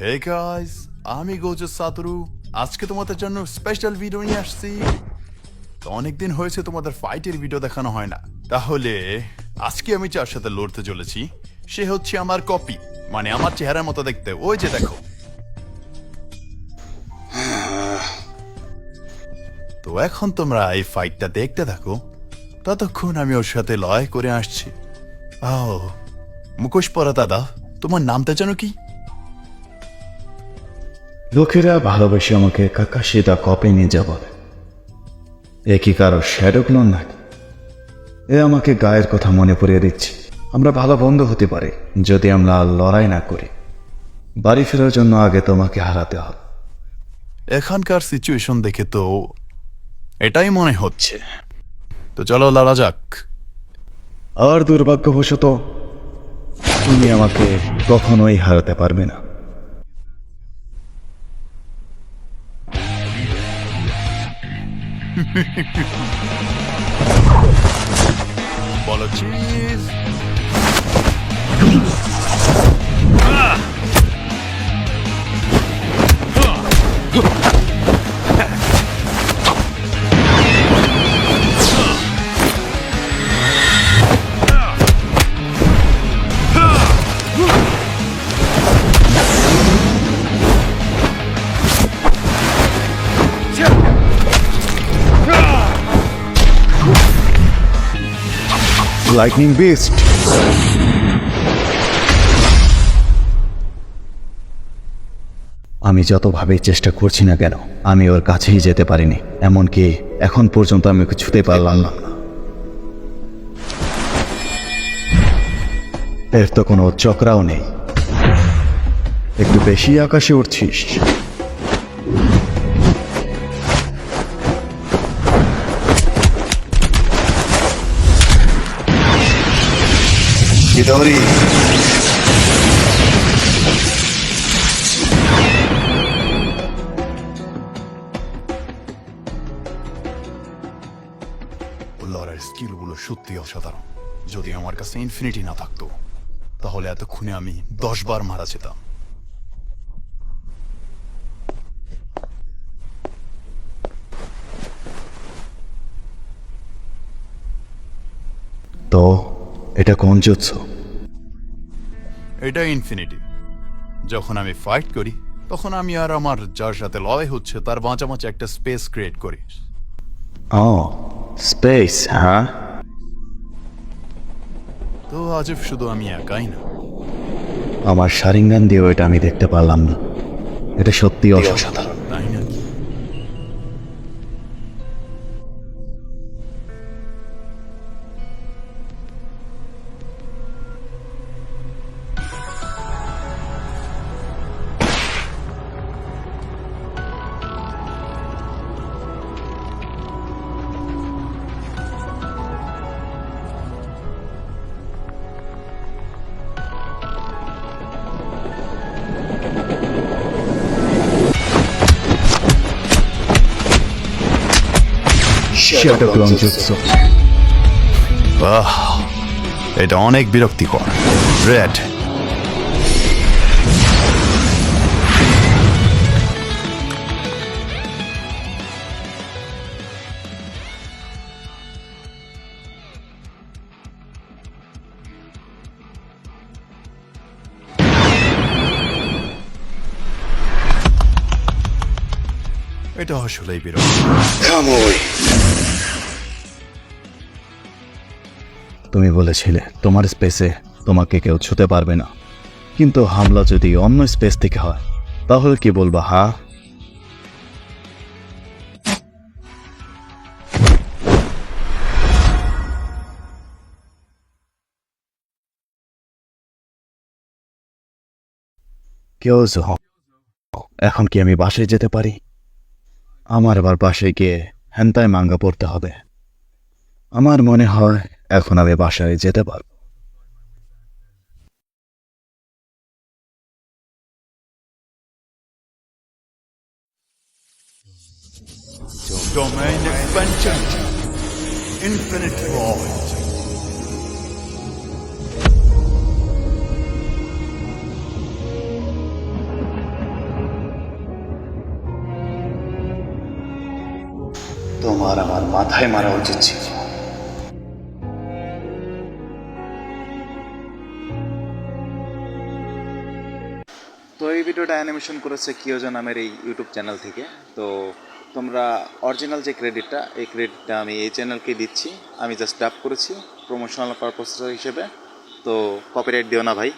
Hey guys, আমি Gojo সাতরু। আজকে তোমাদের জন্য স্পেশাল ভিডিও নিয়ে আসছি। তো অনেকদিন হয়েছে তোমাদের ফাইটের ভিডিও দেখানো হয় না। তাহলে আজকে আমি যার সাথে লড়তে চলেছি সে হচ্ছে আমার কপি, মানে আমার চেহারার মতো দেখতে। ওই যে দেখো। তো এখন তোমরা এই ফাইটটা দেখতে থাকো, ততক্ষণ আমি ওর সাথে লড়াই করে আসছি। ও মুখোশ পরা দাদা, তোমার নামটা যেন কি? লোকেরা ভালোবেসে আমাকে কাকাশিদা কপে নিয়ে যা বলে। এ কি কারো শ্যাডো ক্লোন নাকি? এ আমাকে গায়ের কথা মনে পড়িয়ে দিচ্ছে। আমরা ভালো বন্ধু হতে পারি যদি আমরা লড়াই না করি। বাড়ি ফেরার জন্য আগে তোমাকে হারাতে হবে। এখানকার সিচুয়েশন দেখে তো এটাই মনে হচ্ছে। তো চলো লড়া যাক। আর দুর্ভাগ্যবশত তুমি আমাকে কখনোই হারাতে পারবে না। বলো চিজ। Lightning beast. আমি যতভাবেই চেষ্টা করছি না কেন আমি ওর কাছেই যেতে পারিনি। এমনকি এখন পর্যন্ত আমি ওকে ছুঁতে পারলাম না। এর তো কোনো চক্রাও নেই। একটু বেশি আকাশে উঠছিস। Chidori. লড়াইয়ের স্কিলগুলো সত্যি অসাধারণ। যদি আমার কাছে ইনফিনিটি না থাকতো তাহলে এতক্ষণে আমি 10 বার মারা যেতাম। তো এটা কোন জুৎসু? এটা ইনফিনিটি। যখন আমি ফাইট করি তখন আমি আর আমার যার সাথে লড়াই হচ্ছে তার মাঝামাঝি একটা স্পেস ক্রিয়েট করি। ও স্পেস, হ্যাঁ। তো আজব শুধু আমি একাই না, আমার শারিঙ্গান দিয়েও এটা আমি দেখতে পারলাম না। এটা সত্যি অসাধারণ। তাই নাকি? Shadow clone jutsu. বাহ, এটা অনেক বিরক্তিকর। রেড, এটা আসলেই বিরক্ত। তুমি বলেছিলে তোমার স্পেসে তোমাকে কেউ ছুতে পারবে না, কিন্তু হামলা যদি অন্য স্পেস থেকে হয় তাহলে কি বলবা? হ্যাঁ, কেউ এখন কি আমি বাসায় যেতে পারি? আমার আবার বাসায় গিয়ে হেন্তাই মাঙ্গা পড়তে হবে। আমার মনে হয় এখন আমি বাসায় যেতে পারবো। Domain expansion. Infinite void. তোমার আমার মাথায় মারা উচিত ছিল। তো এই ভিডিওটা অ্যানিমেশন করেছে কিয়োজা নামের এই ইউটিউব চ্যানেল থেকে। তো তোমরা অরিজিনাল যে ক্রেডিটটা, এই ক্রেডিটটা আমি এই চ্যানেলকে দিচ্ছি। আমি জাস্ট ডাব করেছি প্রমোশনাল পারপাস হিসেবে। তো কপিরাইট দিও না ভাই।